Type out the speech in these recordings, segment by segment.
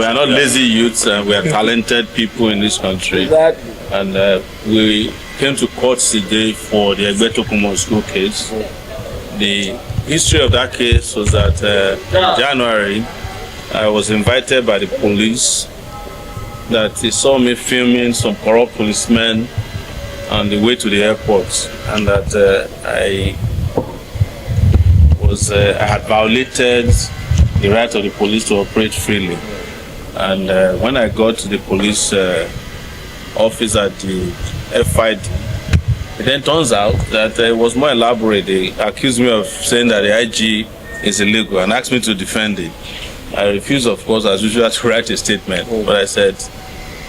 are not lazy youths, we are talented people in this country. Exactly. And we came to court today for the Egbetokumo school case. The history of that case was that in January, I was invited by the police that they saw me filming some corrupt policemen on the way to the airport, and that I had violated the right of the police to operate freely. And when I got to the police office at the FID, it then turns out that it was more elaborate. They accused me of saying that the IG is illegal and asked me to defend it. I refused, of course, as usual, to write a statement. But I said,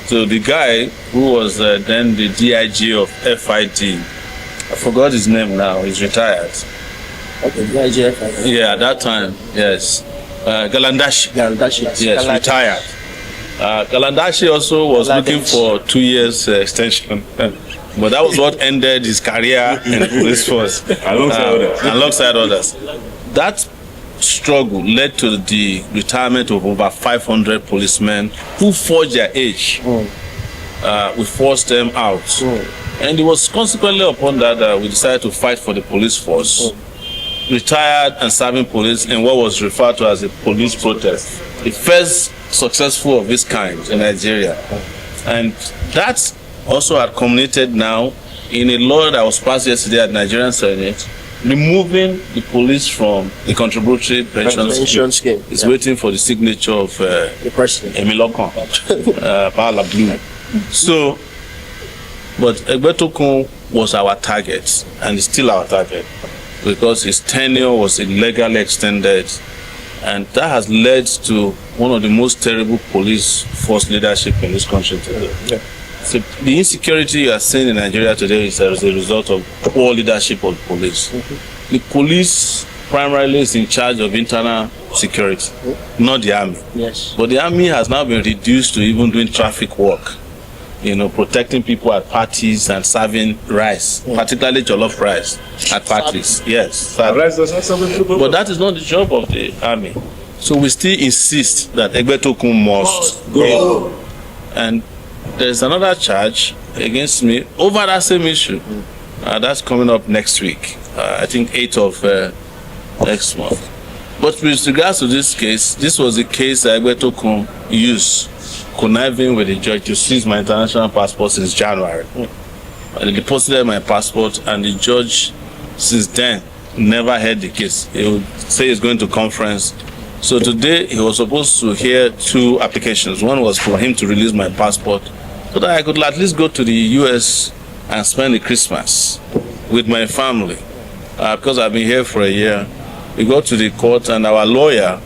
so the guy who was then the DIG of FID, I forgot his name now, he's retired. Okay, DIG FID. Yeah, at that time, yes. Galandashi. Yes, retired. Galandashi also was looking for 2 years extension. But that was what ended his career in the police force, alongside others. That struggle led to the retirement of over 500 policemen who forged their age. We forced them out. And it was consequently upon that we decided to fight for the police force. Retired and serving police in what was referred to as a police protest. The first successful of its kind in Nigeria. And that also had culminated now in a law that was passed yesterday at Nigerian Senate, removing the police from the contributory pension scheme. It's waiting for the signature of the president, Emilokon, Bala Blue. So, but Egbetokun was our target, and is still our target, because his tenure was illegally extended, and that has led to one of the most terrible police force leadership in this country today. Yeah. So the insecurity you are seeing in Nigeria today is as a result of poor leadership of the police. The police primarily is in charge of internal security, not the army. Yes. But the army has now been reduced to even doing traffic work, protecting people at parties and serving rice, particularly jollof rice at parties. Yes. But that is not the job of the army. So we still insist that Egbetokun must go. And there's another charge against me over that same issue. That's coming up next week. I think 8th of next month. But with regards to this case, this was the case that Egbetokun used, conniving with the judge to seize my international passport since January. They deposited my passport, and the judge since then never heard the case. He would say he's going to conference. So today he was supposed to hear 2 applications. One was for him to release my passport so that I could at least go to the US and spend the Christmas with my family. Because I've been here for a year. We got to the court, and our lawyer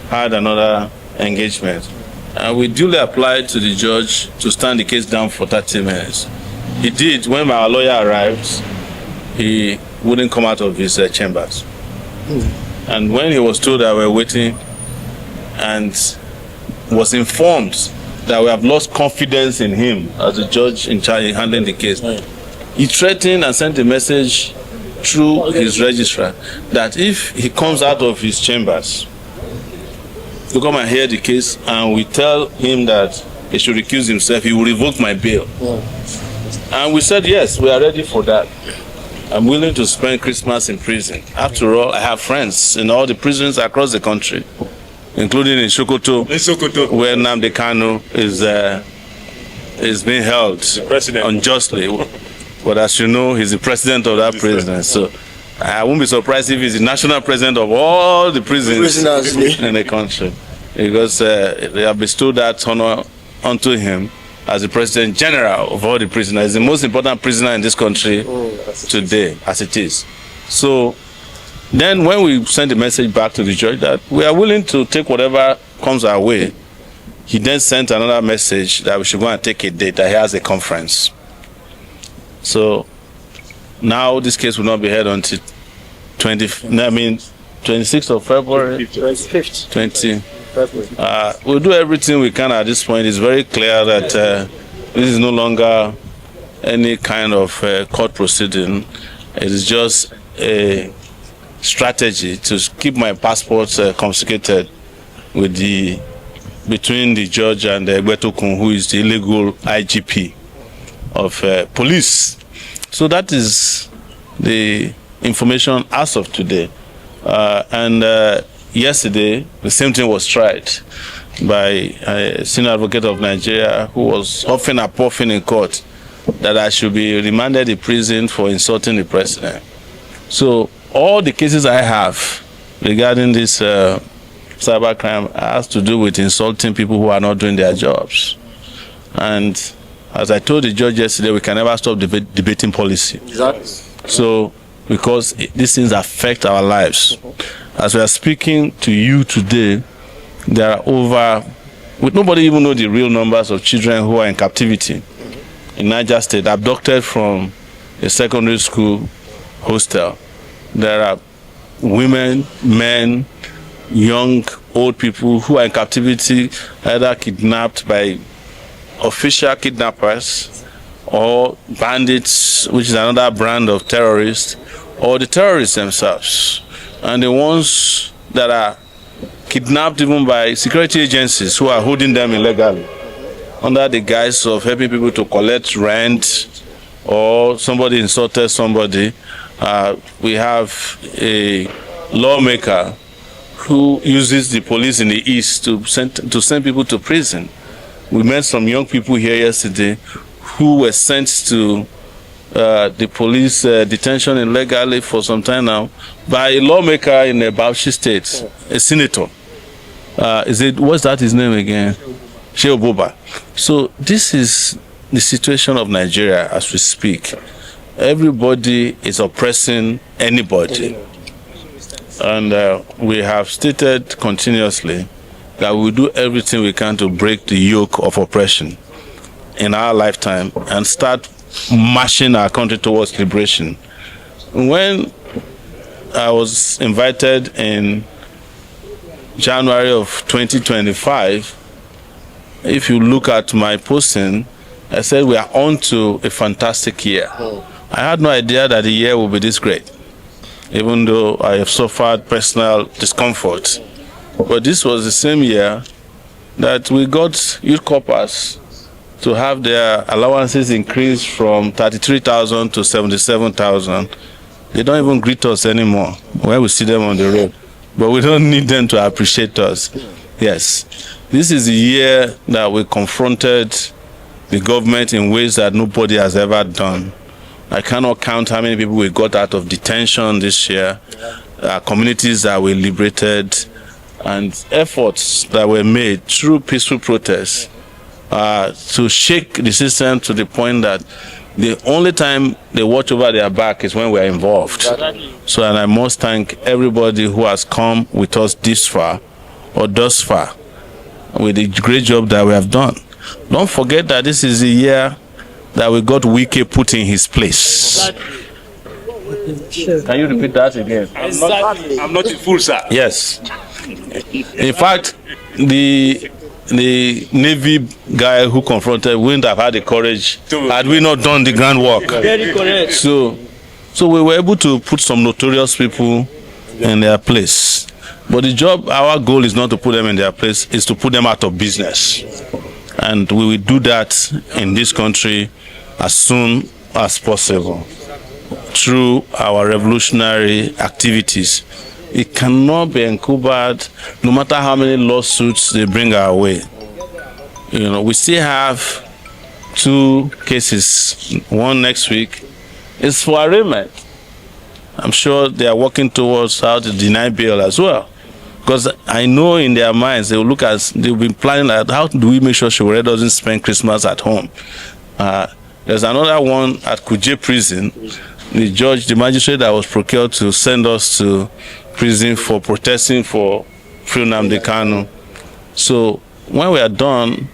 had another engagement. And we duly applied to the judge to stand the case down for 30 minutes. He did. When our lawyer arrived, he wouldn't come out of his chambers. And when he was told that we're waiting, and was informed that we have lost confidence in him as the judge in charge handling the case, he threatened and sent a message through his registrar that if he comes out of his chambers to come and hear the case, and we tell him that he should recuse himself, he will revoke my bail. And we said, yes, we are ready for that. I'm willing to spend Christmas in prison. After all, I have friends in all the prisons across the country, including in Sokoto, where Nnamdi Kanu is being held unjustly. But as you know, he's the president of that prison. So I won't be surprised if he's the national president of all the prisons in the country, because they have bestowed that honor onto him as the president general of all the prisoners. He's the most important prisoner in this country today, as it is. So then when we sent the message back to the judge that we are willing to take whatever comes our way, he then sent another message that we should go and take a date, that he has a conference. So now this case will not be held until 26th of February. 25th. 20. We'll do everything we can at this point. It's very clear that this is no longer any kind of court proceeding. It is just a strategy to keep my passport confiscated with the between the judge and Egbetokun, who is the illegal IGP of police. So that is the information as of today. Yesterday, the same thing was tried by a senior advocate of Nigeria, who was huffing and puffing in court that I should be remanded in prison for insulting the president. So all the cases I have regarding this cybercrime has to do with insulting people who are not doing their jobs. And as I told the judge yesterday, we can never stop debating policy. Exactly. So, because these things affect our lives. As we are speaking to you today, there are nobody even know the real numbers of children who are in captivity in Niger State, abducted from a secondary school hostel. There are women, men, young, old people who are in captivity, either kidnapped by official kidnappers or bandits, which is another brand of terrorists, or the terrorists themselves. And the ones that are kidnapped even by security agencies who are holding them illegally under the guise of helping people to collect rent, or somebody insulted somebody. We have a lawmaker who uses the police in the east to send people to prison. We met some young people here yesterday who were sent to the police detention illegally for some time now by a lawmaker in the Bauchi state, a senator. What's that his name again? Shehu Boba. So this is the situation of Nigeria as we speak. Everybody is oppressing anybody. And we have stated continuously that we do everything we can to break the yoke of oppression in our lifetime and start marching our country towards liberation. When I was invited in January of 2025, if you look at my posting, I said we are on to a fantastic year. I had no idea that the year would be this great, even though I have suffered personal discomfort. But this was the same year that we got youth corpers to have their allowances increased from 33,000 to 77,000. They don't even greet us anymore when we see them on the road. But we don't need them to appreciate us. Yes, this is the year that we confronted the government in ways that nobody has ever done. I cannot count how many people we got out of detention this year, communities that were liberated, and efforts that were made through peaceful protests to shake the system to the point that the only time they watch over their back is when we are involved. So, and I must thank everybody who has come with us this far or thus far with the great job that we have done. Don't forget that this is the year that we got Wike put in his place. Can you repeat that again? I'm not in full, sir. Yes. In fact, the Navy guy who confronted wouldn't have had the courage had we not done the groundwork. Very correct. So we were able to put some notorious people in their place. But the job, our goal is not to put them in their place, is to put them out of business. And we will do that in this country as soon as possible through our revolutionary activities. It cannot be encountered no matter how many lawsuits they bring our way. You know, we still have 2 cases, one next week. It's for arraignment. I'm sure they are working towards how to deny bail as well. Because I know in their minds, they will look at, they'll be planning like, how do we make sure Sowore doesn't spend Christmas at home? There's another one at Kuje prison. The magistrate that was procured to send us to prison for protesting for Nnamdi Kanu. So when we are done,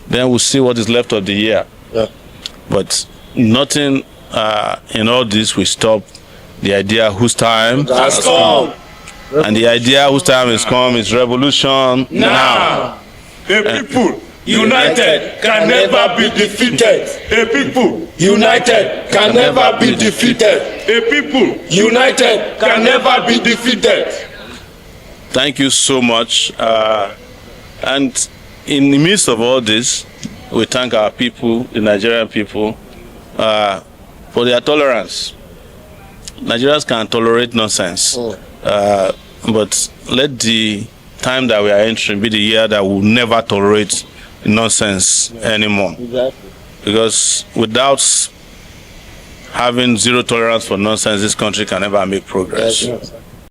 then we'll see what is left of the year. Yeah. But nothing in all this will stop the idea whose time has come. And the idea whose time has come is revolution now. A people united can never be defeated. A people united can never be defeated. A people united can never be defeated. Thank you so much. And in the midst of all this, we thank our people, the Nigerian people, for their tolerance. Nigerians can tolerate nonsense, but let the time that we are entering be the year that we'll never tolerate nonsense anymore. Exactly. Because without having zero tolerance for nonsense, this country can never make progress. Yes.